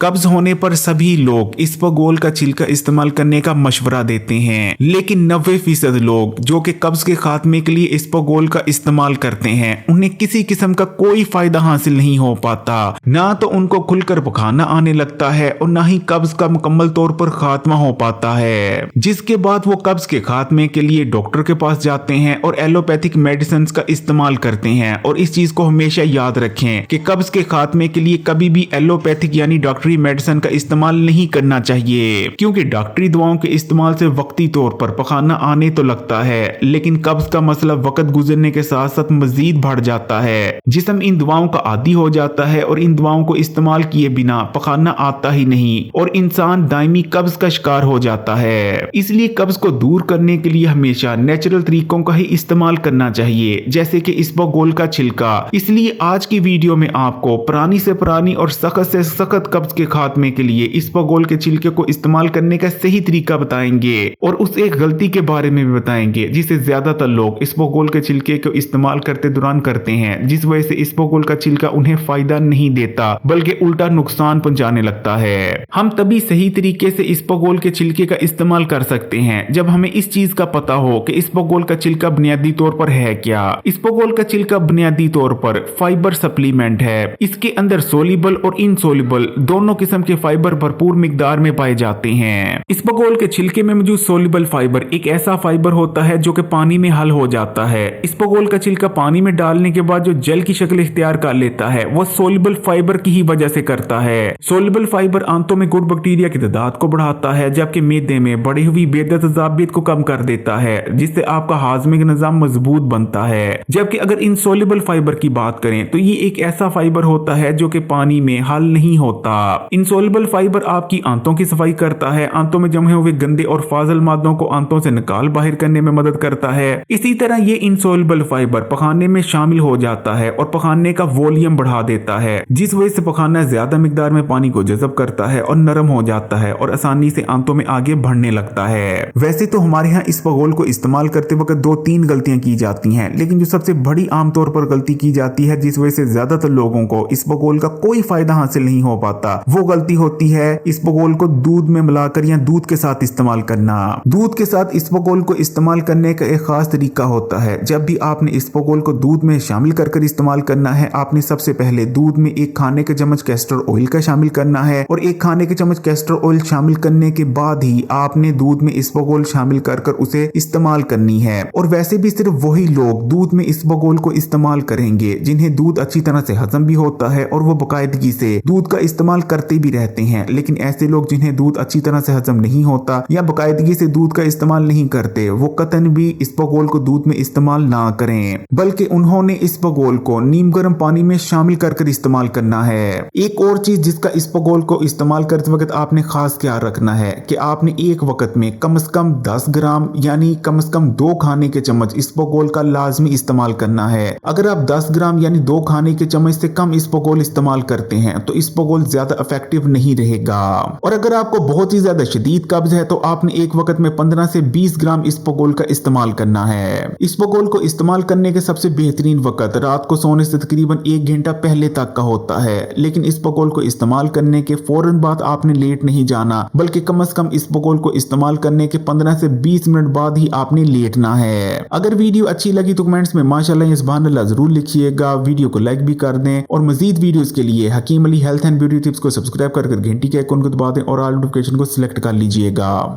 कब्ज होने पर सभी लोग इसबगोल का छिलका इस्तेमाल करने का मशवरा देते हैं, लेकिन 90% लोग जो कि कब्ज के खात्मे के लिए इसबगोल का इस्तेमाल करते हैं उन्हें किसी किस्म का कोई फायदा हासिल नहीं हो पाता। ना तो उनको खुलकर पखाना आने लगता है और ना ही कब्ज का मुकम्मल तौर पर खात्मा हो पाता है, जिसके बाद वो कब्ज के खात्मे के लिए डॉक्टर के पास जाते हैं और एलोपैथिक मेडिसिन का इस्तेमाल करते हैं। और इस चीज को हमेशा याद रखें कि कब्ज के खात्मे के लिए कभी भी एलोपैथिक यानी डॉक्टरी मेडिसिन का इस्तेमाल नहीं करना चाहिए, क्योंकि डॉक्टरी दवाओं के इस्तेमाल से वक्ती तौर पर पखाना आने तो लगता है, लेकिन कब्ज का मसला वक्त गुजरने के साथ साथ मजीद बढ़ जाता है। जिस्म इन दवाओं का आदी हो जाता है और इन दवाओं को इस्तेमाल किए बिना पखाना आता ही नहीं और इंसान दायमी कब्ज का शिकार हो जाता है। इसलिए कब्ज को दूर करने के लिए हमेशा नेचुरल तरीकों का ही इस्तेमाल करना चाहिए, जैसे कि इसबगोल का छिलका। इसलिए आज की वीडियो में आपको पुरानी से पुरानी और सख्त से सख्त कब्ज के खात्मे के लिए इसबगोल के छिलके को इस्तेमाल करने का सही तरीका बताएंगे और उस एक गलती के बारे में भी बताएंगे जिसे ज्यादातर लोग इसबगोल के छिलके को इस्तेमाल करते दौरान करते हैं, जिस वजह से इसबगोल का छिलका उन्हें फायदा नहीं देता बल्कि उल्टा नुकसान पहुंचाने लगता है। हम तभी सही तरीके से इसबगोल के छिलके का इस्तेमाल कर सकते हैं जब हमें इस चीज का पता हो कि इसबगोल का छिलका बुनियादी तौर पर है क्या। इसबगोल का छिलका बुनियादी तौर पर फाइबर सप्लीमेंट है। इसके अंदर सोल्यूबल और इनसोल्यूबल दोनों किस्म के फाइबर भरपूर मिकदार में पाए जाते हैं। इसबगोल के छिलके में मौजूद सोल्यूबल फाइबर एक ऐसा फाइबर होता है जो कि पानी में हल हो जाता है। इसबगोल का छिलका पानी में डालने के बाद जो जल की शक्ल इख्तियार कर लेता है वो सोल्यूबल फाइबर की ही वजह से करता है। सोल्यूबल फाइबर आंतों में गुड बैक्टीरिया की तादाद को बढ़ाता है, जबकि मैदे में बढ़ी हुई बेदत तेजाबियत को कम कर देता है, जिससे आपका हाजमे का निजाम मजबूत बनता है। जबकि अगर इनसोल्यूबल फाइबर की बात करें तो ये एक ऐसा फाइबर होता है जो कि पानी में हल नहीं होता। इनसोल्यूबल फाइबर आपकी आंतों की सफाई करता है, आंतों में जमे हुए गंदे और फाजल मादों को आंतों से निकाल बाहर करने में मदद करता है। इसी तरह ये इनसोल्यूबल फाइबर पखाने में शामिल हो जाता है और पखाने का वॉल्यूम बढ़ा देता है, जिस वजह से पखाना ज्यादा मिकदार में पानी को जज़ब करता है और नरम हो जाता है और आसानी से आंतों में आगे बढ़ने लगता है। वैसे तो हमारे यहाँ इसबगोल को इस्तेमाल करते वक्त 2-3 गलतियां की जाती हैं, लेकिन जो सबसे बड़ी आमतौर पर गलती की जाती है जिस वजह से ज्यादातर लोगों को इसबगोल का कोई फायदा हासिल नहीं हो पाता, वो गलती होती है इसबगोल को दूध में मिलाकर या दूध के साथ इस्तेमाल करना। दूध के साथ इसबगोल को इस्तेमाल करने का एक खास तरीका होता है। जब भी आपने इसबगोल को दूध में शामिल कर इस्तेमाल करना है, आपने सबसे पहले दूध में 1 खाने के चम्मच कैस्टर ऑयल का शामिल करना है और 1 खाने के चम्मच कैस्टर ऑयल शामिल करने के बाद ही आपने दूध में इसबगोल शामिल कर उसे इस्तेमाल करनी है। और वैसे भी सिर्फ वही लोग दूध में इसबगोल को इस्तेमाल करेंगे जिन्हें दूध अच्छी तरह से हजम भी होता है और वो बाकायदगी से दूध का इस्तेमाल करते भी रहते हैं। लेकिन ऐसे लोग जिन्हें दूध अच्छी तरह से हजम नहीं होता या बाकायदगी से दूध का इस्तेमाल नहीं करते, वो कतन भी इसबगोल को दूध में इस्तेमाल ना करें, बल्कि उन्होंने इसबगोल को नीम गर्म पानी में शामिल कर इस्तेमाल करना है। एक और चीज जिसका इसबगोल को इस्तेमाल करते वक्त आपने खास ख्याल रखना है कि आपने एक वक्त में कम से कम 10 ग्राम यानी कम से कम 2 खाने के चम्मच इसबगोल का लाजमी इस्तेमाल करना है। अगर आप 10 ग्राम यानी 2 खाने के चम्मच से कम इसबगोल इस्तेमाल करते हैं तो इसबगोल ज्यादा इफेक्टिव नहीं रहेगा। और अगर आपको बहुत ही ज्यादा शदीद कब्ज है तो आपने एक वक्त में 15 से 20 ग्राम इसबगोल का इस्तेमाल करना है। इसबगोल को इस्तेमाल करने के सबसे बेहतरीन वक्त रात को सोने से तकरीबन 1 घंटा पहले तक का होता है, लेकिन इसबगोल को इस्तेमाल करने के फौरन बाद आपने लेट नहीं जाना, बल्कि कम से कम इसबगोल को इस्तेमाल करने के 15 से 20 मिनट बाद ही आपने लेटना है। अगर वीडियो अच्छी लगी तो कमेंट्स में माशाल्लाह या सुभानअल्लाह जरूर लिखिएगा, वीडियो को लाइक भी कर दें और मजीद वीडियोस के लिए Hakeem Ali health and beauty tips को सब्सक्राइब कर घंटी के आइकन को दबा दें और ऑल नोटिफिकेशन को सिलेक्ट कर लीजिएगा।